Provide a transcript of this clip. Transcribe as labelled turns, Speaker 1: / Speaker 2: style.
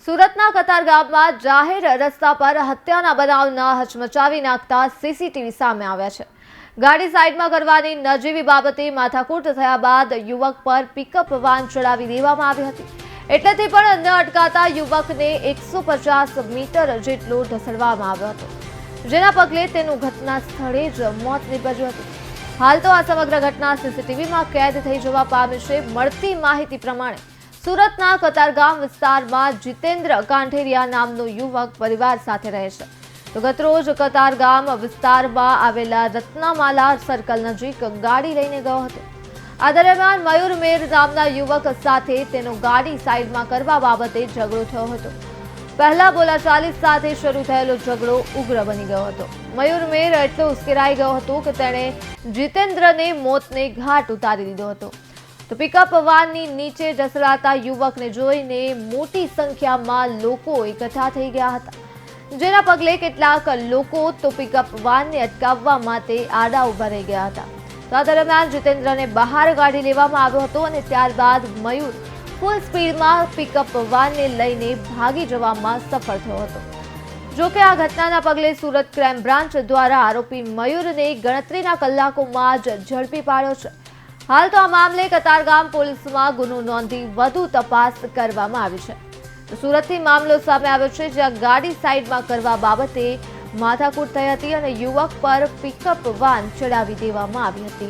Speaker 1: સુરતના કતારગામમાં જાહેર રસ્તા પર હત્યાના બનાવના હચમચાવી નાખતા સીસીટીવી સામે આવ્યા છે। ગાડી સાઈડમાં કરવાની નજીવી બાબતે માથાકૂટ થયા બાદ યુવક પર પિકઅપ વાન ચડાવી દેવામાં આવી હતી। એટલેથી પણ ન અટકાતા યુવકને 150 મીટર જેટલો ઢસડવામાં આવ્યો હતો, જેના પગલે તેનું ઘટના સ્થળે જ મોત નીપજ્યું હતું। હાલ તો આ સમગ્ર ઘટના સીસીટીવીમાં કેદ થઈ જવા પામી છે। મળતી માહિતી પ્રમાણે સુરતના કતારગામ વિસ્તારમાં જીતેન્દ્ર કાંઠેરિયા નામનો યુવક પરિવાર સાથે રહે છે। તો ગતરોજ કતારગામ વિસ્તારમાં આવેલા રત્નમાલા સર્કલ નજીક ગાડી લઈને ગયો હતો। આ દરમિયાન મયુર મેર નામના યુવક સાથે તેનો ગાડી સાઈડમાં કરવા બાબતે ઝઘડો થયો હતો। પહેલા બોલાચાલી સાથે શરૂ થયેલો ઝઘડો ઉગ્ર બની ગયો હતો। મયુર મેર એટલો ઉશ્કેરાઈ ગયો હતો કે તેણે જીતેન્દ્રને મોતને ઘાટ ઉતારી દીધો હતો। તો પિકઅપ વાનની નીચે ઢસડાતા યુવકને જોઈને મોટી સંખ્યામાં લોકો એકઠા થઈ ગયા હતા, જેના પગલે કેટલાક લોકો તો પિકઅપ વાનને અટકાવવા માટે આડા ઉભા રહી ગયા હતા। તો આ દરમિયાન જીતેન્દ્રને બહાર કાઢી લેવામાં આવ્યો હતો અને ત્યારબાદ મયુર ફૂલ સ્પીડમાં પિકઅપ વાનને લઈને ભાગી જવામાં સફળ થયો હતો। જોકે આ ઘટનાના પગલે સુરત ક્રાઇમ બ્રાન્ચ દ્વારા આરોપી મયુરને ગણતરીના કલાકોમાં જ ઝડપી પાડ્યો છે। હાલ તો આ મામલે કતારગામ પોલીસમાં ગુનો નોંધી વધુ તપાસ કરવામાં આવી છે। તો સુરતથી મામલો સામે આવ્યો છે, જ્યાં ગાડી સાઈડમાં કરવા બાબતે માથાકૂટ થઈ હતી અને યુવક પર પિકઅપ વાન ચડાવી દેવામાં આવી હતી।